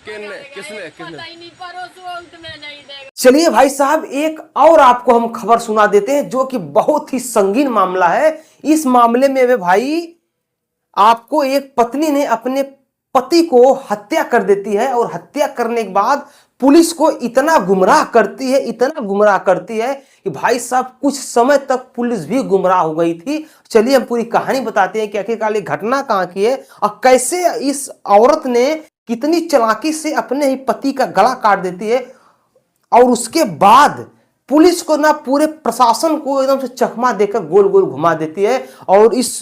किसने पता ही नहीं, परसों तो मैं नहीं देखा। चलिए भाई साहब, एक और आपको हम खबर सुना देते हैं जो कि बहुत ही संगीन मामला है। इस मामले में वे भाई आपको एक पत्नी ने अपने पति को हत्या कर देती है और हत्या करने के बाद पुलिस को इतना गुमराह करती है, इतना गुमराह करती है कि भाई साहब कुछ समय तक पुलिस भी गुमराह हो गई थी। चलिए हम पूरी कहानी बताते हैं कि आखिरकार ये घटना कहां की है और कैसे इस औरत ने कितनी चालाकी से अपने ही पति का गला काट देती है और उसके बाद पुलिस को ना पूरे प्रशासन को एकदम से चकमा देकर गोल गोल घुमा देती है और इस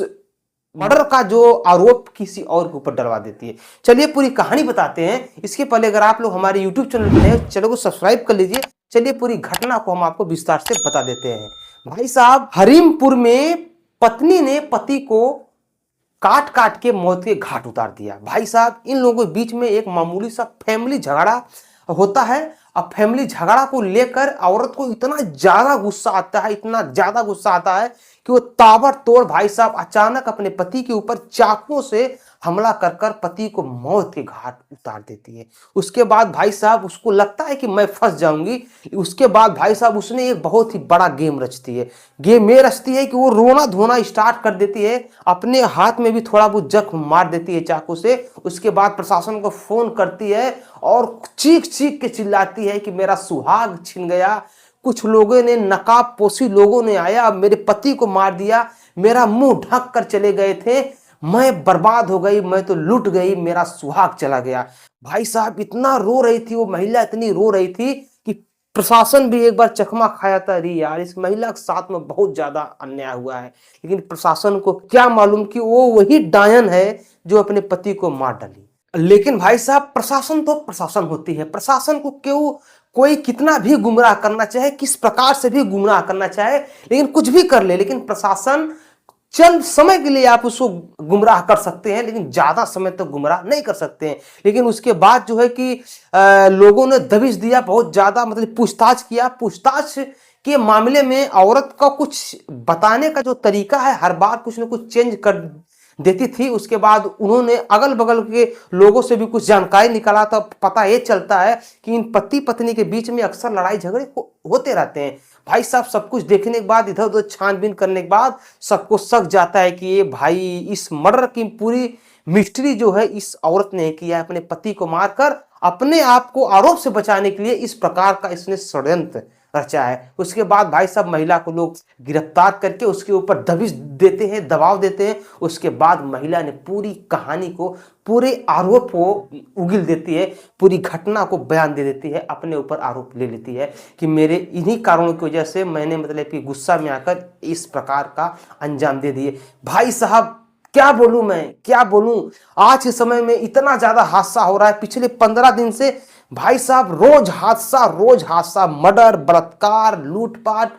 मर्डर का जो आरोप किसी और के ऊपर डलवा देती है। चलिए पूरी कहानी बताते हैं। इसके पहले अगर आप लोग हमारे YouTube चैनल पर हैं, चैनल को सब्सक्राइब कर लीजिए। चलिए पूरी घटना को हम आपको विस्तार से बता देते हैं। भाई साहब, हरीमपुर में पत्नी ने पति को काट काट के मौत के घाट उतार दिया। भाई साहब, इन लोगों के बीच में एक मामूली सा फैमिली झगड़ा होता है। अब फैमिली झगड़ा को लेकर औरत को इतना ज्यादा गुस्सा आता है, इतना ज्यादा गुस्सा आता है कि वो ताबड़तोड़ भाई साहब अचानक अपने पति के ऊपर चाकुओं से हमला कर कर पति को मौत के घाट उतार देती है। उसके बाद भाई साहब उसको लगता है कि मैं फंस जाऊंगी। उसके बाद भाई साहब उसने एक बहुत ही बड़ा गेम रचती है। गेम में रचती है कि वो रोना धोना स्टार्ट कर देती है, अपने हाथ में भी थोड़ा बहुत जख्म मार देती है चाकू से। उसके बाद प्रशासन को फोन करती है और चीख चीख के चिल्लाती है कि मेरा सुहाग छिन गया, कुछ लोगों ने नकाब पोशी लोगों ने आया, मेरे पति को मार दिया, मेरा मुंह ढक कर चले गए थे, मैं बर्बाद हो गई, मैं तो लुट गई, मेरा सुहाग चला गया। भाई साहब इतना रो रही थी वो महिला, इतनी रो रही थी कि प्रशासन भी एक बार चकमा खाया था। अरे यार, इस महिला के साथ में बहुत ज्यादा अन्याय हुआ है। लेकिन प्रशासन को क्या मालूम कि वो वही डायन है जो अपने पति को मार डाली। लेकिन भाई साहब, प्रशासन तो प्रशासन होती है। प्रशासन को क्यों कोई कितना भी गुमराह करना चाहे, किस प्रकार से भी गुमराह करना चाहे, लेकिन कुछ भी कर ले, लेकिन प्रशासन चंद समय के लिए आप उसको गुमराह कर सकते हैं, लेकिन ज्यादा समय तक गुमराह नहीं कर सकते हैं। लेकिन उसके बाद जो है कि लोगों ने दबिश दिया, बहुत ज्यादा मतलब पूछताछ किया। पूछताछ के मामले में औरत का कुछ बताने का जो तरीका है हर बार कुछ ना कुछ चेंज कर देती थी। उसके बाद उन्होंने अगल बगल के लोगों से भी कुछ जानकारी निकाला, तो पता ये चलता है कि इन पति पत्नी के बीच में अक्सर लड़ाई झगड़े होते रहते हैं। भाई साहब, सब कुछ देखने के बाद, इधर उधर छानबीन करने के बाद सबको शक जाता है कि ये भाई इस मर्डर की पूरी मिस्ट्री जो है इस औरत ने किया है। अपने पति को मारकर अपने आप को आरोप से बचाने के लिए इस प्रकार का इसने षड्यंत्र रचा है। उसके बाद भाई साहब महिला को लोग गिरफ्तार करके उसके ऊपर दबिश देते हैं, दबाव देते हैं। उसके बाद महिला ने पूरी कहानी को, पूरे आरोप को उगिल देती है, पूरी घटना को बयान दे देती है, अपने ऊपर आरोप ले लेती है कि मेरे इन्हीं कारणों की वजह से मैंने मतलब कि गुस्सा में आकर इस प्रकार का अंजाम दे दिए। भाई साहब क्या बोलूं मैं, क्या बोलूं। आज के समय में इतना ज्यादा हादसा हो रहा है, पिछले 15 दिन से भाई साहब रोज हादसा, मर्डर, बलात्कार, लूटपाट,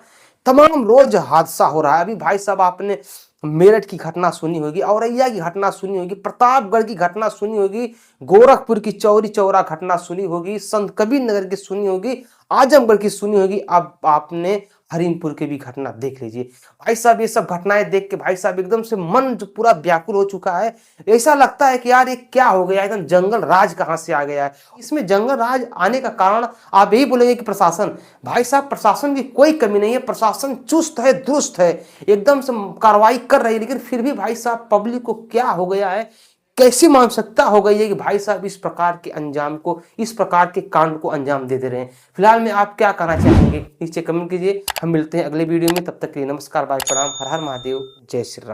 तमाम रोज हादसा हो रहा है। अभी भाई साहब आपने मेरठ की घटना सुनी होगी, औरैया की घटना सुनी होगी, प्रतापगढ़ की घटना सुनी होगी, गोरखपुर की चौरी चौरा घटना सुनी होगी, संत कबीर नगर की सुनी होगी, आजमगढ़ की सुनी होगी। अब आपने हरीमपुर की भी घटना देख लीजिए। भाई साहब ये सब घटनाएं देख के भाई साहब एकदम से मन जो पूरा व्याकुल हो चुका है। ऐसा लगता है कि यार ये क्या हो गया, एकदम जंगल राज कहां से आ गया है। इसमें जंगल राज आने का कारण आप यही बोलेंगे कि प्रशासन। भाई साहब प्रशासन की कोई कमी नहीं है, प्रशासन चुस्त है, दुरुस्त है, एकदम से कार्रवाई कर रही है। लेकिन फिर भी भाई साहब पब्लिक को क्या हो गया है, कैसी मानसिकता हो गई है कि भाई साहब इस प्रकार के अंजाम को, इस प्रकार के कांड को अंजाम दे रहे हैं। फिलहाल में आप क्या कहना चाहेंगे नीचे कमेंट कीजिए। हम मिलते हैं अगले वीडियो में, तब तक के लिए नमस्कार, बाय, प्रणाम, हर हर महादेव, जय श्री राम।